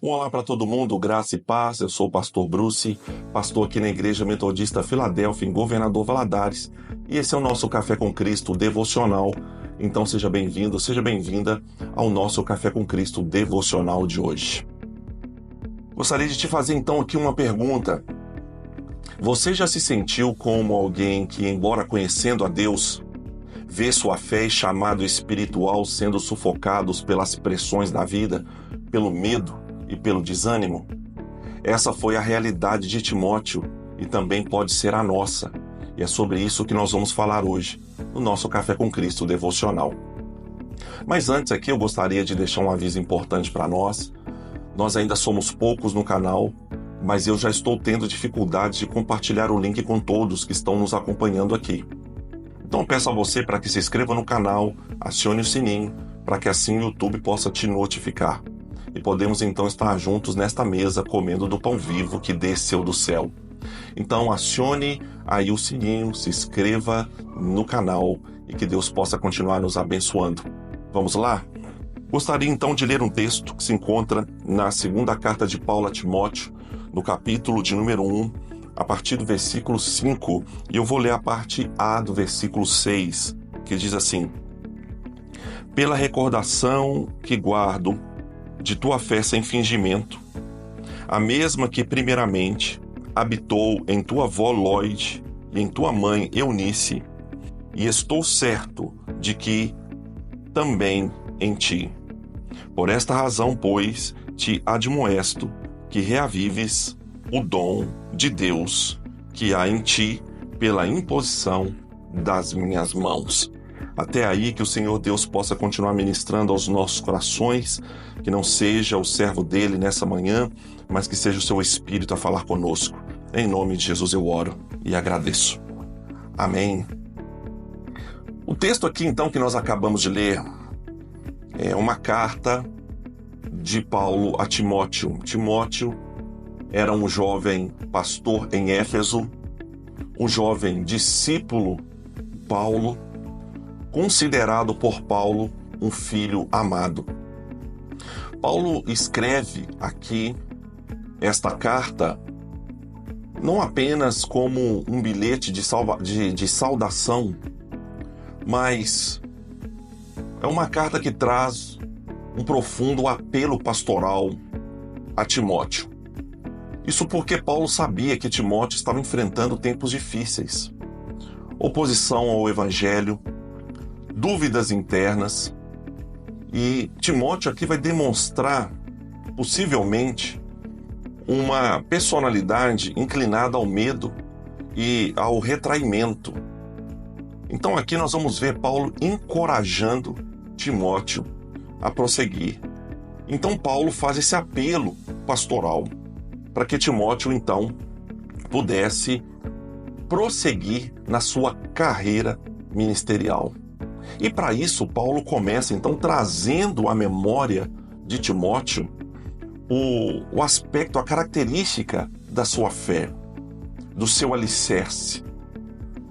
Um olá para todo mundo, graça e paz. Eu sou o pastor Bruce, pastor aqui na Igreja Metodista Filadélfia, em Governador Valadares. E esse é o nosso Café com Cristo devocional. Então seja bem-vindo, seja bem-vinda ao nosso Café com Cristo devocional de hoje. Gostaria de te fazer então aqui uma pergunta. Você já se sentiu como alguém que, embora conhecendo a Deus, vê sua fé e chamado espiritual sendo sufocados pelas pressões da vida, pelo medo e pelo desânimo? Essa foi a realidade de Timóteo e também pode ser a nossa. E é sobre isso que nós vamos falar hoje, no nosso Café com Cristo devocional. Mas antes aqui eu gostaria de deixar um aviso importante para nós. Nós ainda somos poucos no canal, mas eu já estou tendo dificuldades de compartilhar o link com todos que estão nos acompanhando aqui. Então eu peço a você para que se inscreva no canal, acione o sininho, para que assim o YouTube possa te notificar. E podemos então estar juntos nesta mesa comendo do pão vivo que desceu do céu. Então acione aí o sininho, se inscreva no canal e que Deus possa continuar nos abençoando. Vamos lá? Gostaria então de ler um texto que se encontra na segunda carta de Paulo a Timóteo, no capítulo de número 1, a partir do versículo 5, e eu vou ler a parte A do versículo 6, que diz assim: Pela recordação que guardo de tua fé sem fingimento, a mesma que primeiramente habitou em tua avó Lóide e em tua mãe Eunice, e estou certo de que também em ti. Por esta razão, pois, te admoesto que reavives o dom de Deus que há em ti pela imposição das minhas mãos. Até aí que o Senhor Deus possa continuar ministrando aos nossos corações, que não seja o servo dele nessa manhã, mas que seja o seu Espírito a falar conosco. Em nome de Jesus eu oro e agradeço. Amém. O texto aqui então que nós acabamos de ler é uma carta de Paulo a Timóteo. Timóteo era um jovem pastor em Éfeso, um jovem discípulo de Paulo, considerado por Paulo um filho amado. Paulo escreve aqui esta carta não apenas como um bilhete de saudação, mas é uma carta que traz um profundo apelo pastoral a Timóteo. Isso porque Paulo sabia que Timóteo estava enfrentando tempos difíceis, oposição ao evangelho, dúvidas internas, e Timóteo aqui vai demonstrar, possivelmente, uma personalidade inclinada ao medo e ao retraimento. Então aqui nós vamos ver Paulo encorajando Timóteo a prosseguir. Então Paulo faz esse apelo pastoral para que Timóteo então pudesse prosseguir na sua carreira ministerial. E para isso Paulo começa então trazendo à memória de Timóteo o aspecto, a característica da sua fé, do seu alicerce,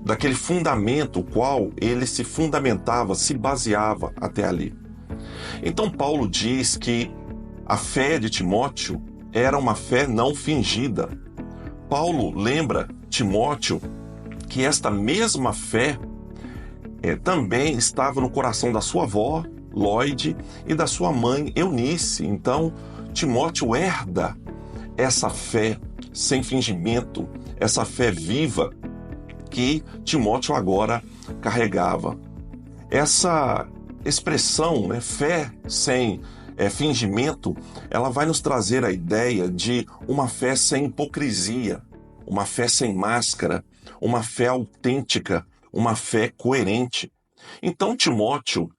daquele fundamento o qual ele se fundamentava, se baseava até ali. Então Paulo diz que a fé de Timóteo era uma fé não fingida. Paulo lembra Timóteo que esta mesma fé também estava no coração da sua avó, Lóide, e da sua mãe, Eunice. Então Timóteo herda essa fé sem fingimento, essa fé viva que Timóteo agora carregava. Essa expressão, fé sem fingimento, ela vai nos trazer a ideia de uma fé sem hipocrisia, uma fé sem máscara, uma fé autêntica, uma fé coerente. Então Timóteo,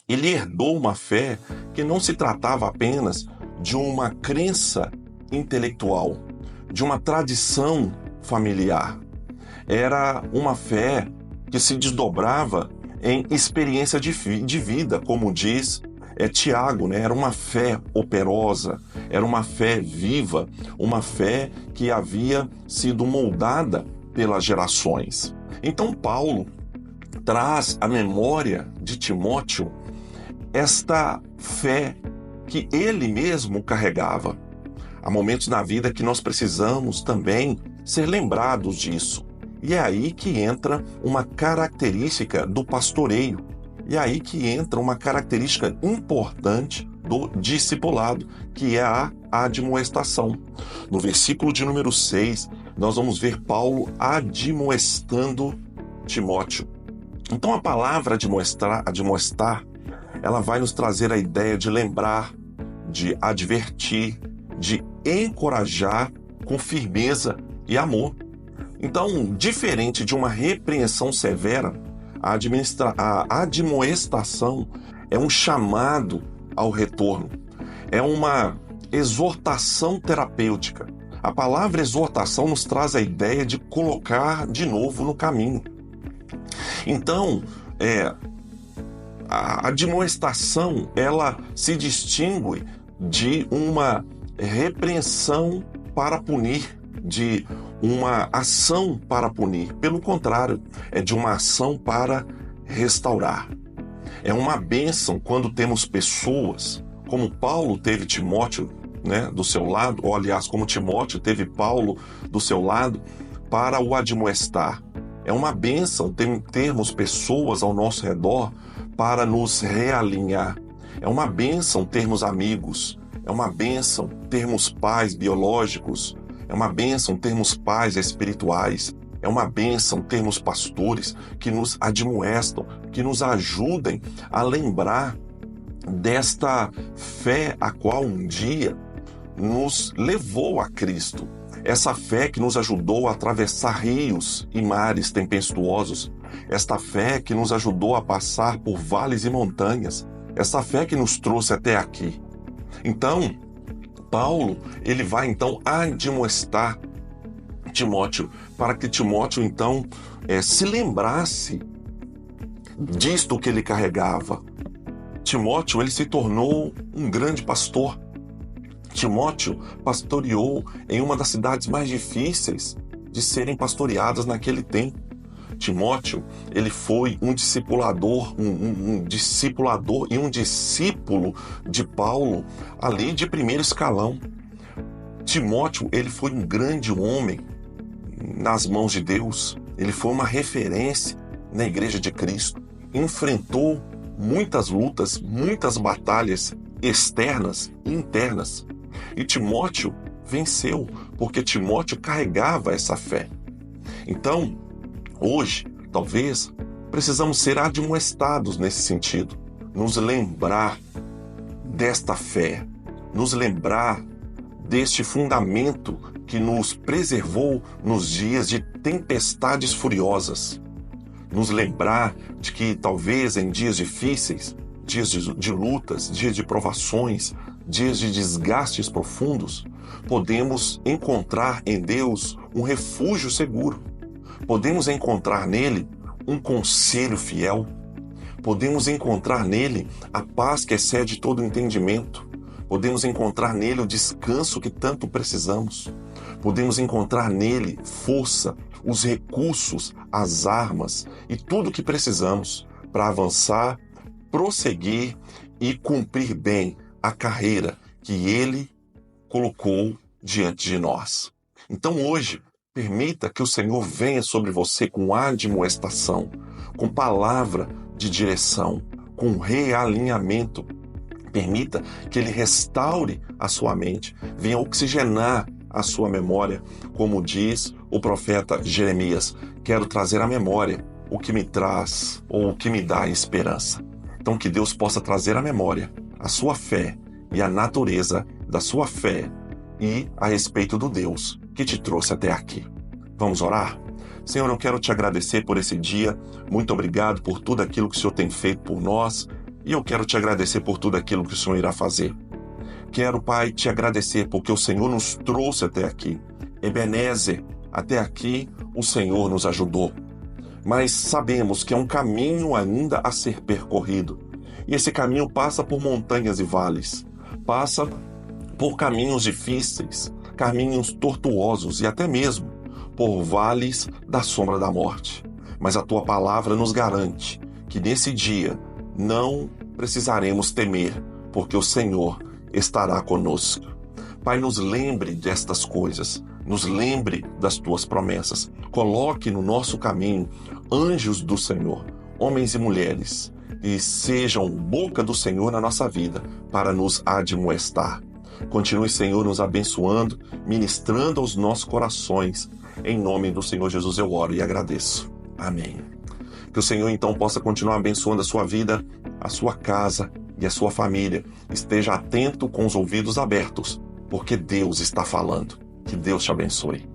ele herdou uma fé que não se tratava apenas de uma crença intelectual, de uma tradição familiar. Era uma fé que se desdobrava em experiência de vida, como diz Tiago, Era uma fé operosa, era uma fé viva, uma fé que havia sido moldada pelas gerações. Então Paulo traz à memória de Timóteo esta fé que ele mesmo carregava. Há momentos na vida que nós precisamos também ser lembrados disso. E é aí que entra uma característica do pastoreio. E é aí que entra uma característica importante do discipulado, que é a admoestação. No versículo de número 6, nós vamos ver Paulo admoestando Timóteo. Então a palavra admoestar, ela vai nos trazer a ideia de lembrar, de advertir, de encorajar com firmeza e amor. Então, diferente de uma repreensão severa, a admoestação é um chamado ao retorno, é uma exortação terapêutica. A palavra exortação nos traz a ideia de colocar de novo no caminho. Então, a admoestação, ela se distingue de uma repreensão para punir, de uma ação para punir. Pelo contrário, é de uma ação para restaurar. É uma bênção quando temos pessoas, como Paulo teve Timóteo, do seu lado, ou aliás, como Timóteo teve Paulo do seu lado, para o admoestar. É uma bênção termos pessoas ao nosso redor para nos realinhar. É uma bênção termos amigos. É uma bênção termos pais biológicos. É uma bênção termos pais espirituais. É uma bênção termos pastores que nos admoestam, que nos ajudem a lembrar desta fé a qual um dia nos levou a Cristo. Essa fé que nos ajudou a atravessar rios e mares tempestuosos. Esta fé que nos ajudou a passar por vales e montanhas. Essa fé que nos trouxe até aqui. Então, Paulo, ele vai então admoestar Timóteo, para que Timóteo então se lembrasse disto que ele carregava. Timóteo, ele se tornou um grande pastor. Timóteo pastoreou em uma das cidades mais difíceis de serem pastoreadas naquele tempo. Timóteo, ele foi um discipulador, um discipulador e um discípulo de Paulo ali de primeiro escalão. Timóteo, ele foi um grande homem nas mãos de Deus. Ele foi uma referência na Igreja de Cristo. Enfrentou muitas lutas, muitas batalhas externas e internas. E Timóteo venceu, porque Timóteo carregava essa fé. Então, hoje, talvez, precisamos ser admoestados nesse sentido. Nos lembrar desta fé. Nos lembrar deste fundamento que nos preservou nos dias de tempestades furiosas. Nos lembrar de que talvez em dias difíceis, dias de lutas, dias de provações, dias de desgastes profundos, podemos encontrar em Deus um refúgio seguro. Podemos encontrar nele um conselho fiel. Podemos encontrar nele a paz que excede todo entendimento. Podemos encontrar nele o descanso que tanto precisamos. Podemos encontrar nele força, os recursos, as armas e tudo o que precisamos para avançar, prosseguir e cumprir bem a carreira que ele colocou diante de nós. Então hoje, permita que o Senhor venha sobre você com admoestação, com palavra de direção, com realinhamento. Permita que Ele restaure a sua mente, venha oxigenar a sua memória, como diz o profeta Jeremias. Quero trazer à memória o que me traz ou o que me dá esperança. Então que Deus possa trazer à memória a sua fé e a natureza da sua fé e a respeito do Deus que te trouxe até aqui. Vamos orar? Senhor, eu quero te agradecer por esse dia. Muito obrigado por tudo aquilo que o Senhor tem feito por nós. E eu quero te agradecer por tudo aquilo que o Senhor irá fazer. Quero, Pai, te agradecer porque o Senhor nos trouxe até aqui. Ebenezer, até aqui o Senhor nos ajudou. Mas sabemos que é um caminho ainda a ser percorrido. E esse caminho passa por montanhas e vales. Passa por caminhos difíceis, caminhos tortuosos e até mesmo por vales da sombra da morte. Mas a tua palavra nos garante que nesse dia não precisaremos temer, porque o Senhor estará conosco. Pai, nos lembre destas coisas, nos lembre das tuas promessas. Coloque no nosso caminho anjos do Senhor, homens e mulheres, e sejam boca do Senhor na nossa vida para nos admoestar. Continue, Senhor, nos abençoando, ministrando aos nossos corações. Em nome do Senhor Jesus eu oro e agradeço. Amém. Que o Senhor então possa continuar abençoando a sua vida, a sua casa e a sua família. Esteja atento com os ouvidos abertos, porque Deus está falando. Que Deus te abençoe.